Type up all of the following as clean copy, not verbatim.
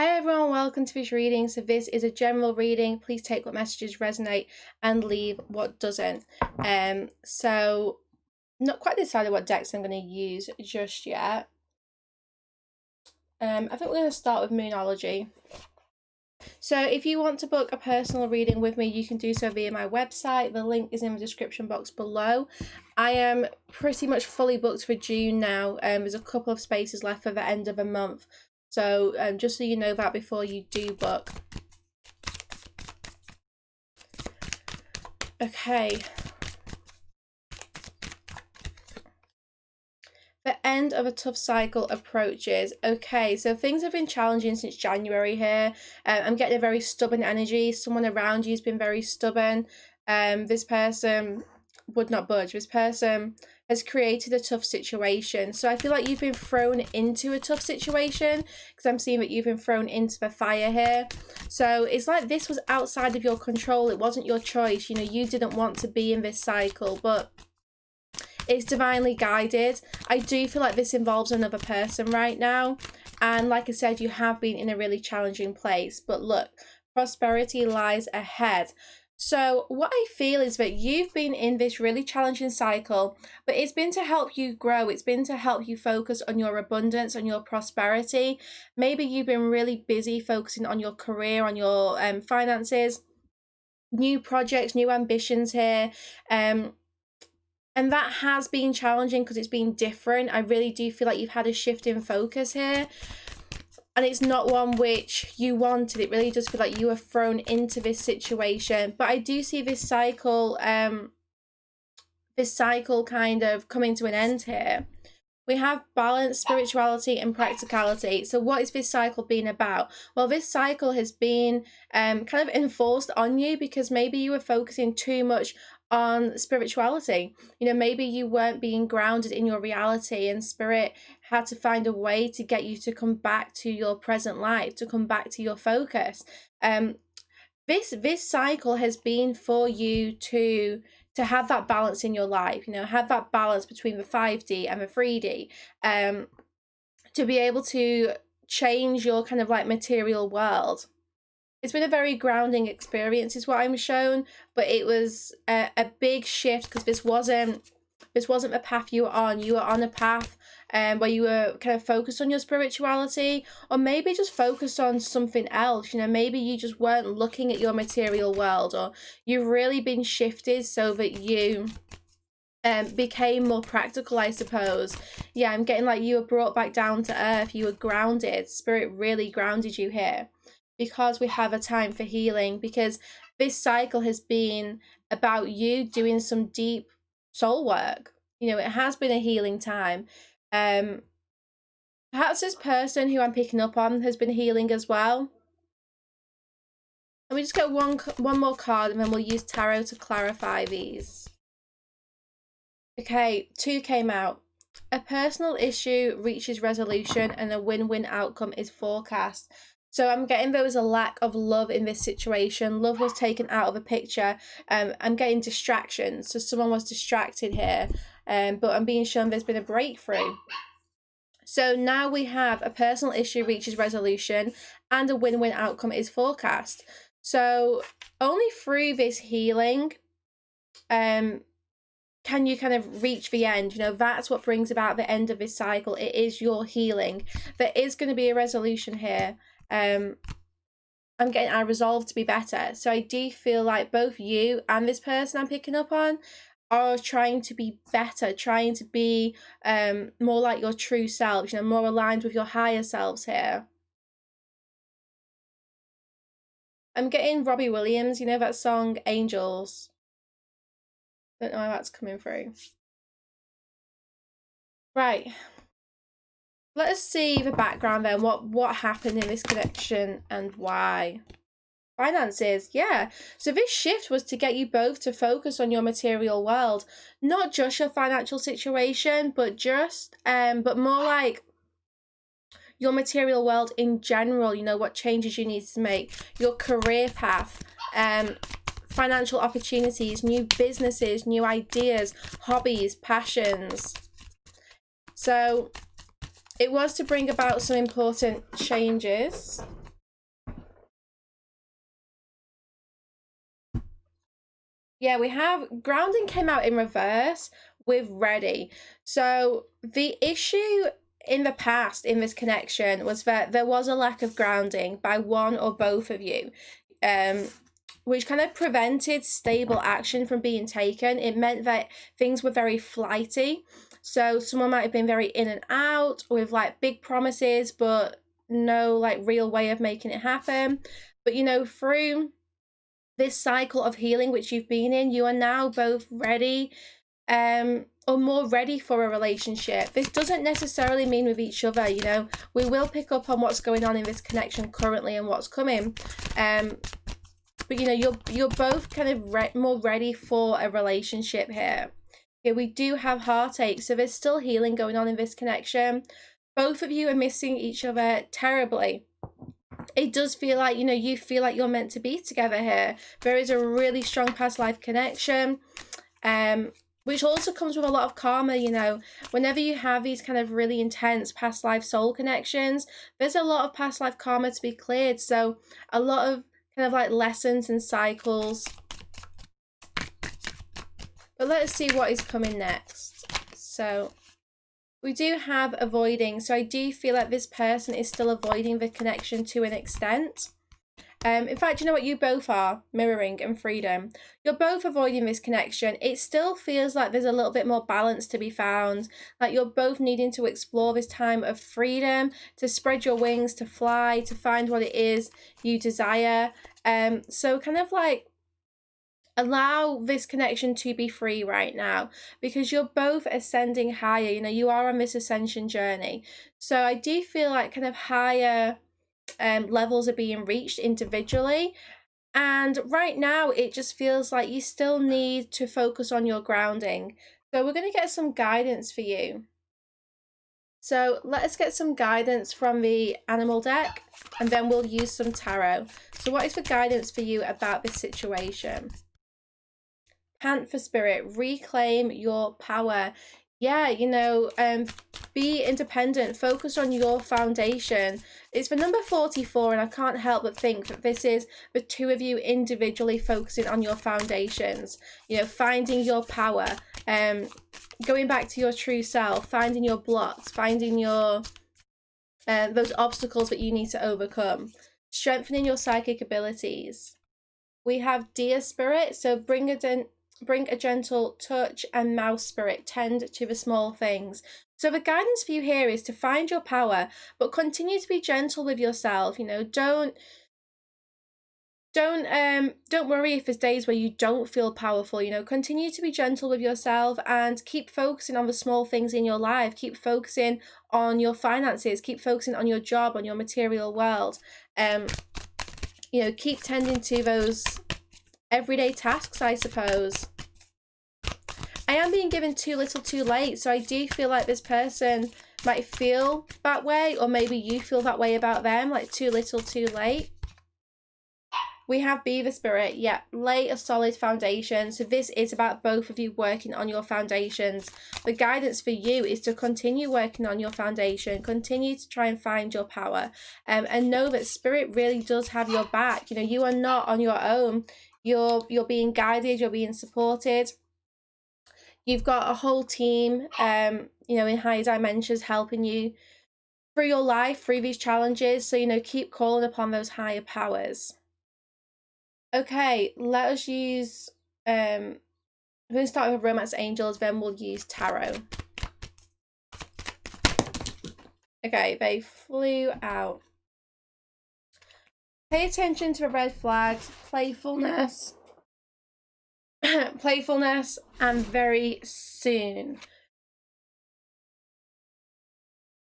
Hi everyone, welcome to this reading. So this is a general reading. Please take what messages resonate and leave what doesn't. So not quite decided what decks I'm going to use just yet. I think we're going to start with Moonology. So if you want to book a personal reading with me, you can do so via my website. The link is in the description box below. I am pretty much fully booked for June now. There's a couple of spaces left for the end of the month. So just so you know that before you do book. Okay. The end of a tough cycle approaches. Okay, so things have been challenging since January here. I'm getting a very stubborn energy. Someone around you has been very stubborn. This person would not budge. This person has created a tough situation. So I feel like you've been thrown into a tough situation because I'm seeing that you've been thrown into the fire here. So it's like this was outside of your control. It wasn't your choice. You know, you didn't want to be in this cycle, but it's divinely guided. I do feel like this involves another person right now. And like I said, you have been in a really challenging place. But look, prosperity lies ahead. So what I feel is that you've been in this really challenging cycle, but it's been to help you grow. It's been to help you focus on your abundance, on your prosperity. Maybe you've been really busy focusing on your career, on your finances, new projects, new ambitions here. And that has been challenging because it's been different. I really do feel like you've had a shift in focus here. And it's not one which you wanted. It really does feel like you were thrown into this situation. But I do see this cycle kind of coming to an end here. We have balance, spirituality, and practicality. So what is this cycle been about? Well, this cycle has been kind of enforced on you because maybe you were focusing too much on spirituality. You know, maybe you weren't being grounded in your reality, and spirit had to find a way to get you to come back to your present life, to come back to your focus. This cycle has been for you to have that balance in your life, you know, have that balance between the 5D and the 3D, to be able to change your kind of like material world. It's been a very grounding experience is what I'm shown, but it was a big shift because this wasn't the path you were on. You were on a path where you were kind of focused on your spirituality, or maybe just focused on something else. You know, maybe you just weren't looking at your material world, or you've really been shifted so that you became more practical, I suppose. Yeah, I'm getting like you were brought back down to earth. You were grounded. Spirit really grounded you here because we have a time for healing, because this cycle has been about you doing some deep soul work. You know, it has been a healing time. Perhaps this person who I'm picking up on has been healing as well. Let me just get one more card and then we'll use tarot to clarify these. Okay, 2 came out. A personal issue reaches resolution and a win-win outcome is forecast. So I'm getting there was a lack of love in this situation. Love was taken out of the picture. I'm getting distractions. So someone was distracted here. But I'm being shown there's been a breakthrough. So now we have a personal issue reaches resolution and a win-win outcome is forecast. So only through this healing can you kind of reach the end. You know, that's what brings about the end of this cycle. It is your healing. There is going to be a resolution here. I'm getting I resolve to be better. So I do feel like both you and this person I'm picking up on are trying to be better, trying to be more like your true selves, you know, more aligned with your higher selves here. I'm getting Robbie Williams, you know that song Angels. Don't know how that's coming through. Right. Let us see the background then. What happened in this connection and why. Finances, yeah. So this shift was to get you both to focus on your material world, not just your financial situation, but just but more like your material world in general. You know, what changes you need to make, your career path, financial opportunities, new businesses, new ideas, hobbies, passions. So it was to bring about some important changes. Yeah, we have grounding came out in reverse with ready. So the issue in the past in this connection was that there was a lack of grounding by one or both of you, um, which kind of prevented stable action from being taken. It meant that things were very flighty. So someone might have been very in and out with like big promises, but no like real way of making it happen. But you know, through this cycle of healing which you've been in, you are now both ready, or more ready for a relationship. This doesn't necessarily mean with each other, you know. We will pick up on what's going on in this connection currently and what's coming, but you know, you're both kind of more ready for a relationship here. Here we do have heartache, so there's still healing going on in this connection. Both of you are missing each other terribly. It does feel like, you know, you feel like you're meant to be together here. There is a really strong past life connection, which also comes with a lot of karma. You know, whenever you have these kind of really intense past life soul connections, there's a lot of past life karma to be cleared. So a lot of kind of like lessons and cycles. But let's see what is coming next. So we do have avoiding. So I do feel like this person is still avoiding the connection to an extent. In fact, you know what? You both are, mirroring and freedom. You're both avoiding this connection. It still feels like there's a little bit more balance to be found. Like you're both needing to explore this time of freedom, to spread your wings, to fly, to find what it is you desire. So kind of like allow this connection to be free right now, because you're both ascending higher. You know, you are on this ascension journey. So I do feel like kind of higher levels are being reached individually, and right now it just feels like you still need to focus on your grounding. So we're going to get some guidance for you. So let's get some guidance from the animal deck, and then we'll use some tarot. So what is the guidance for you about this situation? Pant for spirit, reclaim your power. Yeah, you know, be independent, focus on your foundation. It's the number 44, and I can't help but think that this is the two of you individually focusing on your foundations, you know, finding your power, going back to your true self, finding your blocks, finding your those obstacles that you need to overcome, strengthening your psychic abilities. We have deer spirit, so bring a gentle touch, and mouse spirit, tend to the small things. So the guidance for you here is to find your power, but continue to be gentle with yourself. You know, don't worry if there's days where you don't feel powerful. You know, continue to be gentle with yourself and keep focusing on the small things in your life. Keep focusing on your finances, keep focusing on your job, on your material world. You know, keep tending to those everyday tasks, I suppose. I am being given too little too late, so I do feel like this person might feel that way, or maybe you feel that way about them, like too little too late. We have beaver spirit. Yeah, lay a solid foundation. So this is about both of you working on your foundations. The guidance for you is to continue working on your foundation, continue to try and find your power, and know that spirit really does have your back. You know, you are not on your own. You're being guided, you're being supported. You've got a whole team, you know, in higher dimensions helping you through your life, through these challenges. So, you know, keep calling upon those higher powers. Okay, let us use, we're going to start with romance angels, then we'll use tarot. Okay, they flew out. Pay attention to the red flags, playfulness, playfulness, and very soon.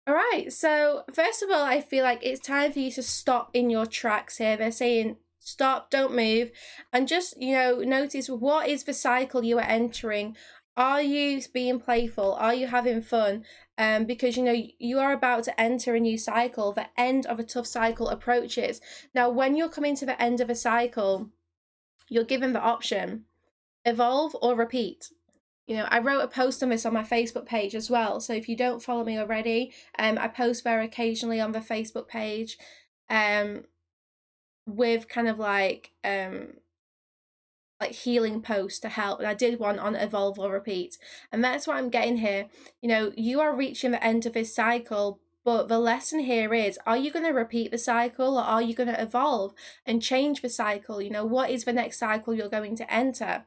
All right, so first of all, I feel like it's time for you to stop in your tracks here. They're saying stop, don't move, and just, you know, notice what is the cycle you are entering. Are you being playful? Are you having fun? Because, you know, you are about to enter a new cycle. The end of a tough cycle approaches. Now, when you're coming to the end of a cycle, you're given the option, evolve or repeat. You know, I wrote a post on this on my Facebook page as well. So if you don't follow me already, I post there occasionally on the Facebook page, with kind of like like healing post to help, and I did one on evolve or repeat, and that's what I'm getting here. You know, you are reaching the end of this cycle, but the lesson here is, are you going to repeat the cycle, or are you going to evolve and change the cycle? You know, what is the next cycle you're going to enter?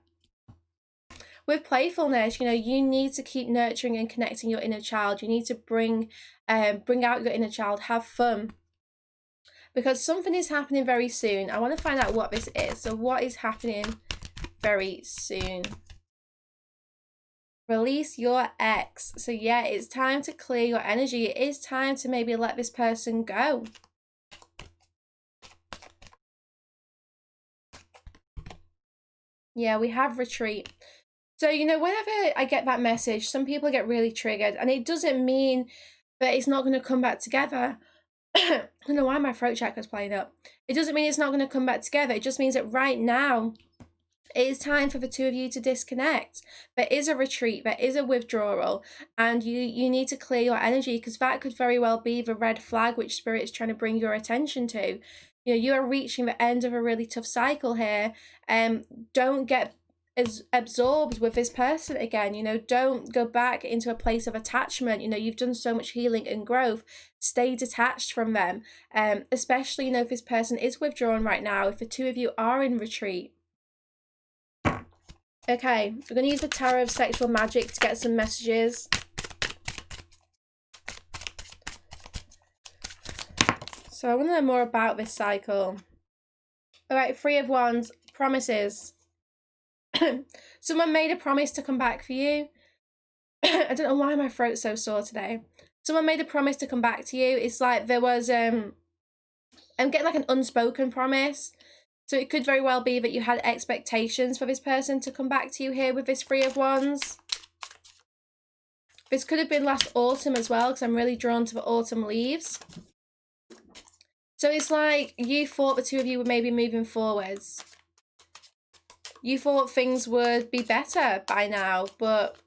With playfulness, you know, you need to keep nurturing and connecting your inner child. You need to bring out your inner child, have fun, because something is happening very soon. I want to find out what this is. So what is happening very soon? Release your ex. So yeah, it's time to clear your energy. It is time to maybe let this person go. Yeah, we have retreat. So, you know, whenever I get that message, some people get really triggered, and it doesn't mean that it's not going to come back together. I don't know why my throat chakra's playing up. It doesn't mean it's not going to come back together. It just means that right now, it is time for the two of you to disconnect. There is a retreat, there is a withdrawal, and you need to clear your energy, because that could very well be the red flag which Spirit is trying to bring your attention to. You know, you are reaching the end of a really tough cycle here. Don't get as absorbed with this person again. You know, don't go back into a place of attachment. You know, you've done so much healing and growth. Stay detached from them, especially, you know, if this person is withdrawn right now, if the two of you are in retreat. Okay, we're going to use the Tarot of Sexual Magic to get some messages. So I want to know more about this cycle. All right, Three of Wands, promises. Someone made a promise to come back for you. I don't know why my throat's so sore today. Someone made a promise to come back to you. It's like there was, I'm getting like an unspoken promise. So it could very well be that you had expectations for this person to come back to you here with this Three of Wands. This could have been last autumn as well, because I'm really drawn to the autumn leaves. So it's like you thought the two of you were maybe moving forwards. You thought things would be better by now, but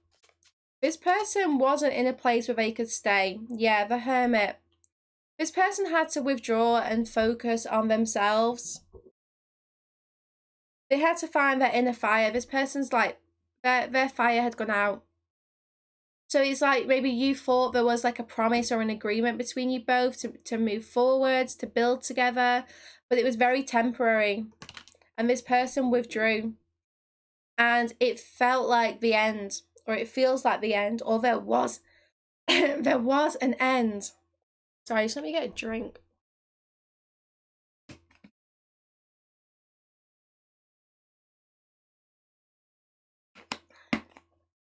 this person wasn't in a place where they could stay. Yeah, the Hermit. This person had to withdraw and focus on themselves. They had to find their inner fire. This person's like, their fire had gone out. So it's like maybe you thought there was like a promise or an agreement between you both to move forwards, to build together, but it was very temporary. And this person withdrew. And it felt like the end, or it feels like the end, or there was, there was an end. Sorry, just let me get a drink.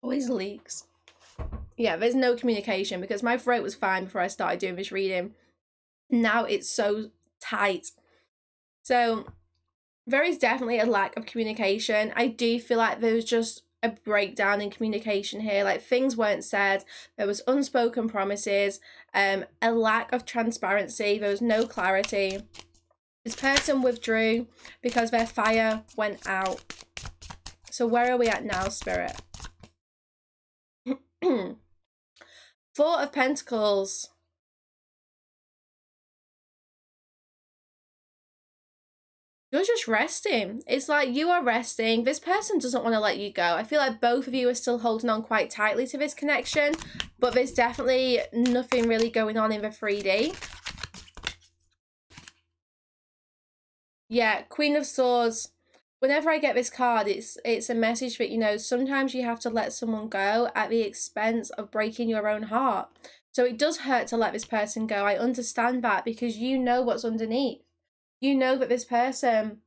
Always leaks. Yeah, there's no communication, because my throat was fine before I started doing this reading. Now it's so tight. So there is definitely a lack of communication. I do feel like there was just a breakdown in communication here. Like things weren't said. There was unspoken promises, a lack of transparency. There was no clarity. This person withdrew because their fire went out. So where are we at now, Spirit? Four of Pentacles. You're just resting. It's like you are resting. This person doesn't want to let you go. I feel like both of you are still holding on quite tightly to this connection, but there's definitely nothing really going on in the 3D. Yeah, Queen of Swords. Whenever I get this card, it's a message that, you know, sometimes you have to let someone go at the expense of breaking your own heart. So it does hurt to let this person go. I understand that, because you know what's underneath. You know that this person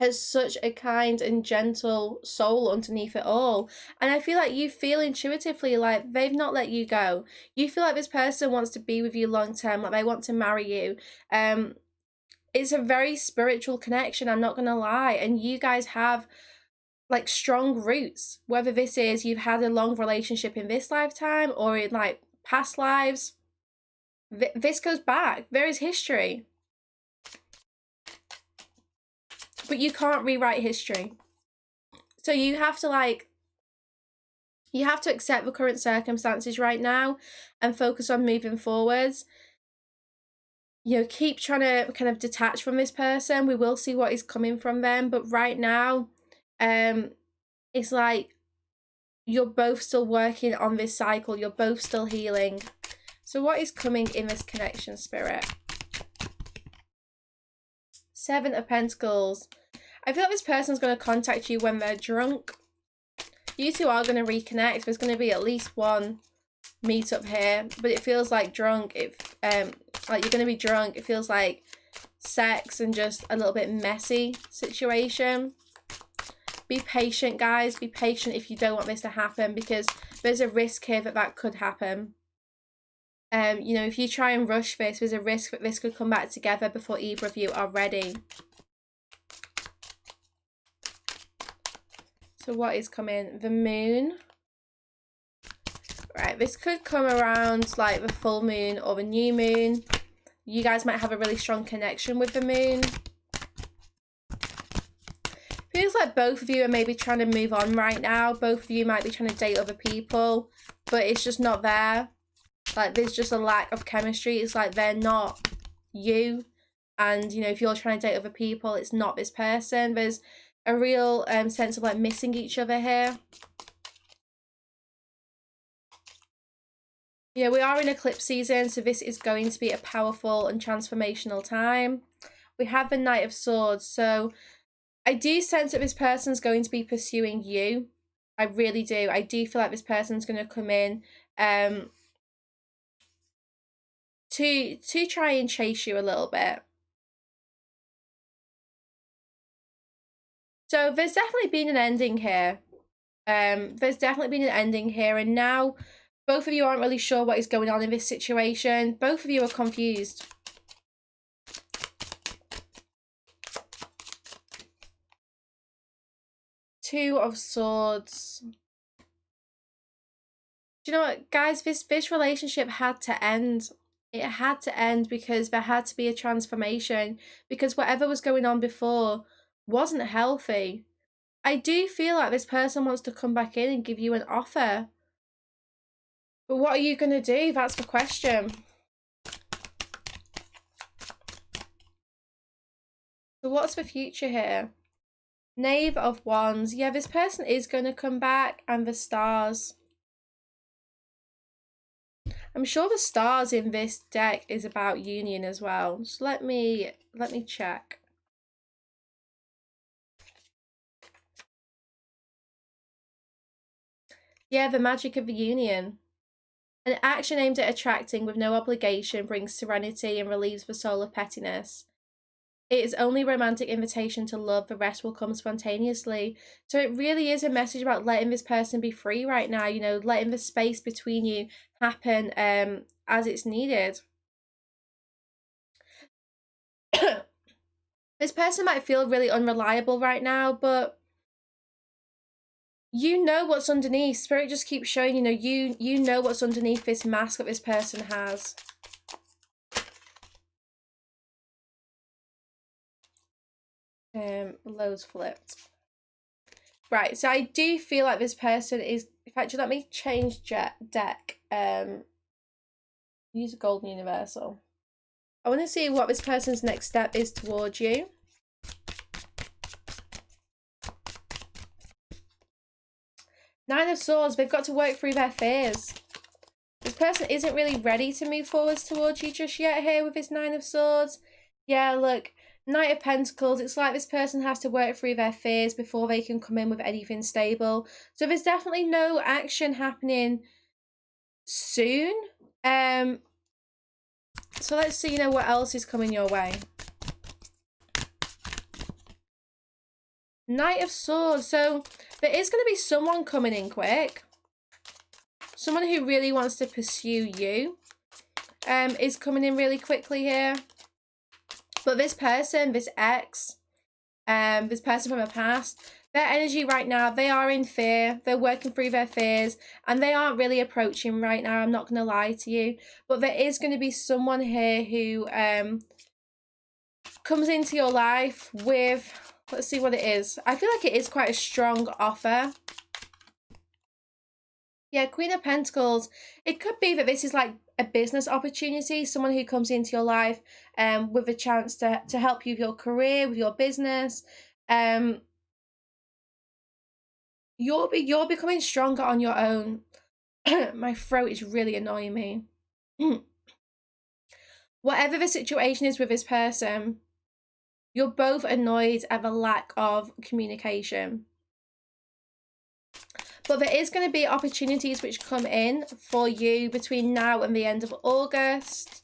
has such a kind and gentle soul underneath it all. And I feel like you feel intuitively like they've not let you go. You feel like this person wants to be with you long term, like they want to marry you. It's a very spiritual connection, I'm not going to lie. And you guys have like strong roots, whether this is you've had a long relationship in this lifetime or in like past lives. This goes back. There is history. But you can't rewrite history. So you have to you have to accept the current circumstances right now and focus on moving forwards. You know, keep trying to kind of detach from this person. We will see what is coming from them. But right now, It's like you're both still working on this cycle. You're both still healing. So what is coming in this connection, Spirit? Seven of Pentacles. I feel like this person's going to contact you when they're drunk. You two are going to reconnect. There's going to be at least one meet up here, but it feels like drunk. Like you're going to be drunk. It feels like sex and just a little bit messy situation. Be patient, guys. Be patient if you don't want this to happen, because there's a risk here that that could happen. You know, if you try and rush this, there's a risk that this could come back together before either of you are ready. So what is coming? The moon. Right, this could come around like the full moon or the new moon. You guys might have a really strong connection with the moon. Feels like both of you are maybe trying to move on right now. Both of you might be trying to date other people, but it's just not there. Like, there's just a lack of chemistry. It's like they're not you. And, you know, if you're trying to date other people, it's not this person. There's a real sense of, like, missing each other here. Yeah, we are in eclipse season, so this is going to be a powerful and transformational time. We have the Knight of Swords, so I do sense that this person's going to be pursuing you. I really do. I do feel like this person's going to come in to try and chase you a little bit. So there's definitely been an ending here. There's definitely been an ending here, and now both of you aren't really sure what is going on in this situation. Both of you are confused. Two of Swords. Do you know what, guys? This relationship had to end. It had to end because there had to be a transformation, because whatever was going on before wasn't healthy. I do feel like this person wants to come back in and give you an offer. But what are you going to do? That's the question. So what's the future here? Knave of Wands. Yeah, this person is going to come back, and the stars. I'm sure the stars in this deck is about union as well. Just let me check. Yeah, the magic of the union. An action aimed at attracting with no obligation brings serenity and relieves the soul of pettiness. It is only a romantic invitation to love. The rest will come spontaneously. So it really is a message about letting this person be free right now, you know, letting the space between you happen as it's needed. This person might feel really unreliable right now, but you know what's underneath. Spirit just keeps showing, you know, you know what's underneath this mask that this person has. Loads flipped. Right, so I do feel like this person is, in fact, let me change deck. Use a golden universal. I want to see what this person's next step is towards you. Nine of Swords. They've got to work through their fears. This person isn't really ready to move forwards towards you just yet here with this Nine of Swords. Yeah, look, Knight of Pentacles. It's like this person has to work through their fears before they can come in with anything stable. So there's definitely no action happening soon. So let's see, you know, what else is coming your way. Knight of Swords. So there is going to be someone coming in quick. Someone who really wants to pursue you is coming in really quickly here. But this person, this ex, this person from the past, their energy right now, they are in fear. They're working through their fears, and they aren't really approaching right now. I'm not going to lie to you. But there is going to be someone here who comes into your life with, let's see what it is. I feel like it is quite a strong offer. Yeah, Queen of Pentacles. It could be that this is like a business opportunity, someone who comes into your life with a chance to help you with your career, with your business. You're becoming stronger on your own. My throat is really annoying me. Whatever the situation is with this person, you're both annoyed at the lack of communication. But there is going to be opportunities which come in for you between now and the end of August.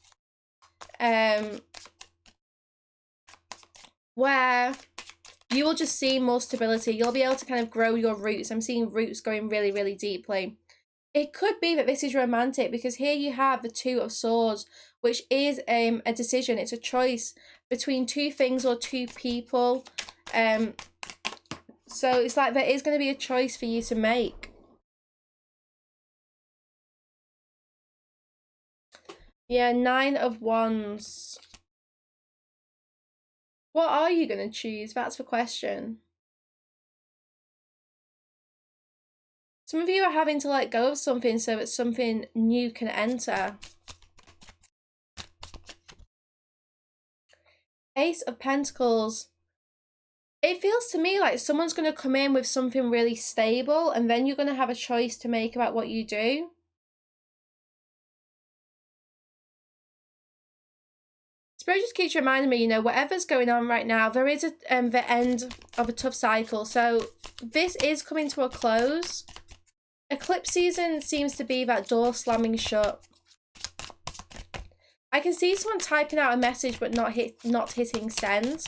Where you will just see more stability. You'll be able to kind of grow your roots. I'm seeing roots going really, really deeply. It could be that this is romantic, because here you have the Two of Swords, which is a decision. It's a choice between two things or two people. So it's like there is going to be a choice for you to make. Yeah, Nine of Wands. What are you going to choose? That's the question. Some of you are having to let go of something so that something new can enter. Ace of Pentacles. It feels to me like someone's going to come in with something really stable, and then you're going to have a choice to make about what you do. Spirit just keeps reminding me, you know, whatever's going on right now, there is the end of a tough cycle. So this is coming to a close. Eclipse season seems to be that door slamming shut. I can see someone typing out a message but not hitting send.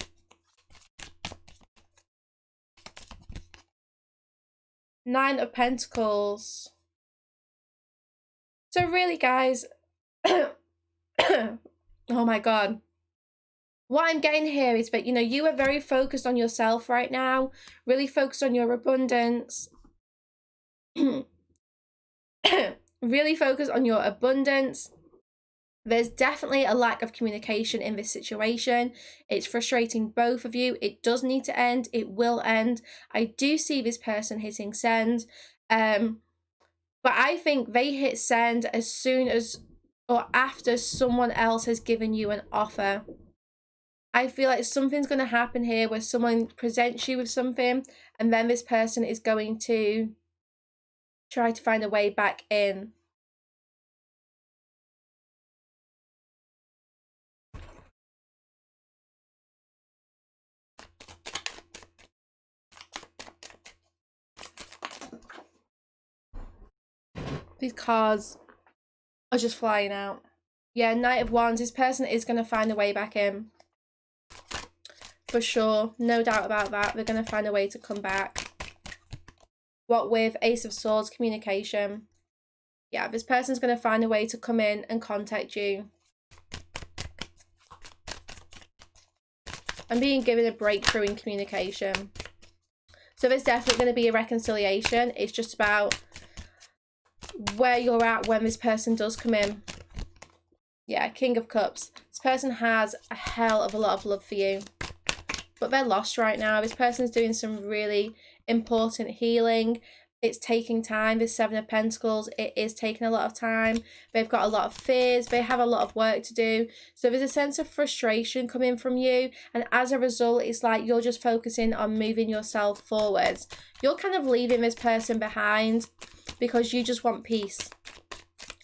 Nine of Pentacles. So really, guys, oh my God. What I'm getting here is that, you know, you are very focused on yourself right now, really focused on your abundance. Really focus on your abundance. There's definitely a lack of communication in this situation. It's frustrating both of you. It does need to end. It will end. I do see this person hitting send. But I think they hit send as soon as or after someone else has given you an offer. I feel like something's going to happen here where someone presents you with something, and then this person is going to try to find a way back in. These cards are just flying out. Yeah, Knight of Wands. This person is going to find a way back in. For sure. No doubt about that. They're going to find a way to come back. What with Ace of Swords, communication. Yeah, this person's going to find a way to come in and contact you. I'm being given a breakthrough in communication. So there's definitely going to be a reconciliation. It's just about where you're at when this person does come in. Yeah, King of Cups. This person has a hell of a lot of love for you, but they're lost right now. This person's doing some really important healing. It's taking time. This Seven of Pentacles, it is taking a lot of time. They've got a lot of fears. They have a lot of work to do. So there's a sense of frustration coming from you. And as a result, it's like you're just focusing on moving yourself forwards. You're kind of leaving this person behind because you just want peace.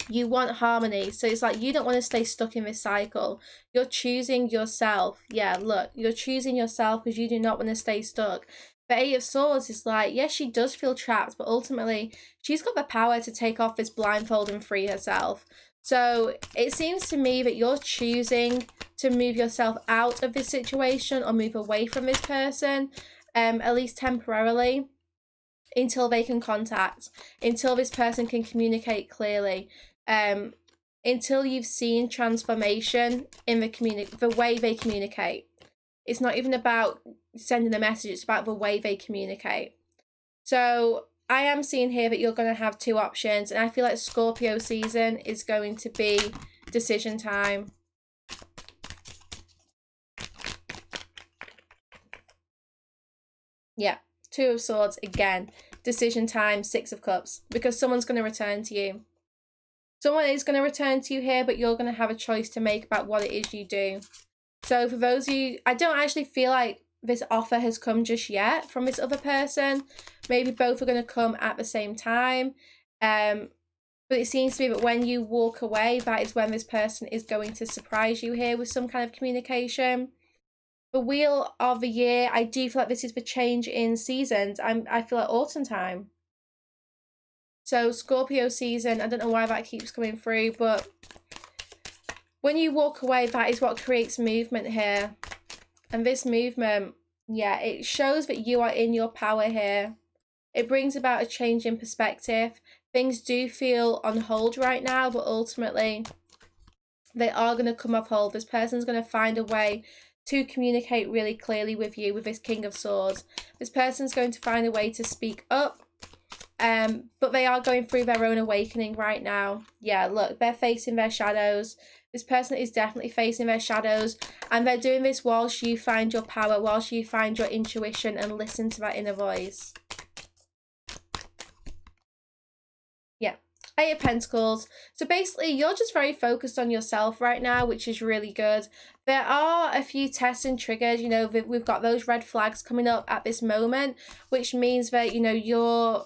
You want harmony. So it's like you don't want to stay stuck in this cycle. You're choosing yourself. Yeah, look, you're choosing yourself because you do not want to stay stuck. The Eight of Swords is like, yes, she does feel trapped, but ultimately she's got the power to take off this blindfold and free herself. So it seems to me that you're choosing to move yourself out of this situation or move away from this person, at least temporarily, until they can contact, until this person can communicate clearly, until you've seen transformation in the way they communicate. It's not even about sending a message, it's about the way they communicate. So I am seeing here that you're going to have two options, and I feel like Scorpio season is going to be decision time. Yeah, Two of Swords again. Decision time, Six of Cups, because someone's going to return to you. Someone is going to return to you here, but you're going to have a choice to make about what it is you do. So for those of you, I don't actually feel like this offer has come just yet from this other person. Maybe both are going to come at the same time. But it seems to be that when you walk away, that is when this person is going to surprise you here with some kind of communication. The wheel of the year, I do feel like this is the change in seasons. I feel like autumn time. So Scorpio season, I don't know why that keeps coming through, but when you walk away, that is what creates movement here. And this movement, yeah, it shows that you are in your power here. It brings about a change in perspective. Things do feel on hold right now, but ultimately they are going to come off hold. This person's going to find a way to communicate really clearly with you with this King of Swords. This person's going to find a way to speak up, but they are going through their own awakening right now. Yeah, look, they're facing their shadows. This person is definitely facing their shadows, and they're doing this whilst you find your power, whilst you find your intuition and listen to that inner voice. Yeah, Eight of Pentacles. So basically, you're just very focused on yourself right now, which is really good. There are a few tests and triggers, you know, we've got those red flags coming up at this moment, which means that, you know, you're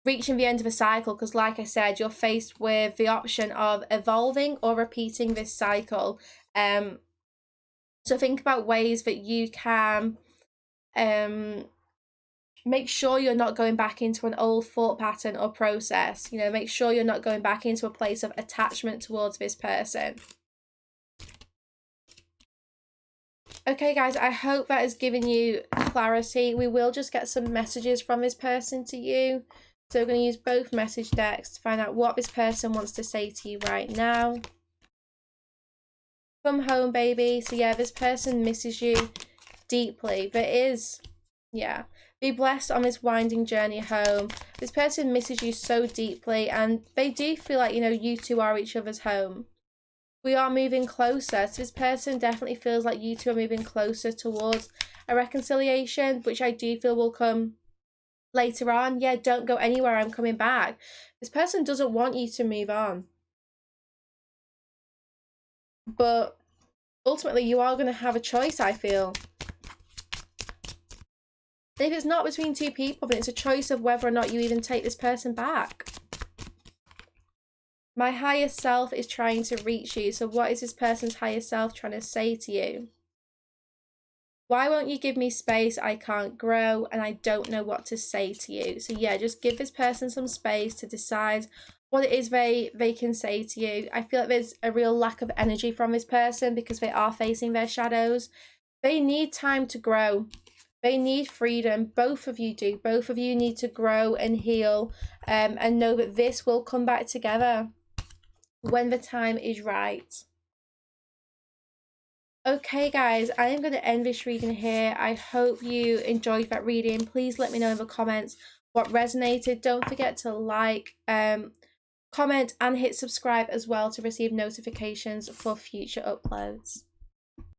reaching the end of a cycle, because like I said, you're faced with the option of evolving or repeating this cycle. So think about ways that you can make sure you're not going back into an old thought pattern or process. You know, make sure you're not going back into a place of attachment towards this person. Okay, guys, I hope that has given you clarity. We will just get some messages from this person to you. So we're going to use both message decks to find out what this person wants to say to you right now. Come home, baby. So yeah, this person misses you deeply. There is, yeah. Be blessed on this winding journey home. This person misses you so deeply, and they do feel like, you know, you two are each other's home. We are moving closer. So this person definitely feels like you two are moving closer towards a reconciliation, which I do feel will come later on. Yeah, don't go anywhere. I'm coming back. This person doesn't want you to move on. But ultimately, you are going to have a choice, I feel. If it's not between two people, then it's a choice of whether or not you even take this person back. My higher self is trying to reach you. So what is this person's higher self trying to say to you? Why won't you give me space? I can't grow and I don't know what to say to you. So yeah, just give this person some space to decide what it is they can say to you. I feel like there's a real lack of energy from this person because they are facing their shadows. They need time to grow. They need freedom. Both of you do. Both of you need to grow and heal, and know that this will come back together when the time is right. Okay, guys, I am going to end this reading here. I hope you enjoyed that reading. Please let me know in the comments what resonated. Don't forget to like, comment, and hit subscribe as well to receive notifications for future uploads.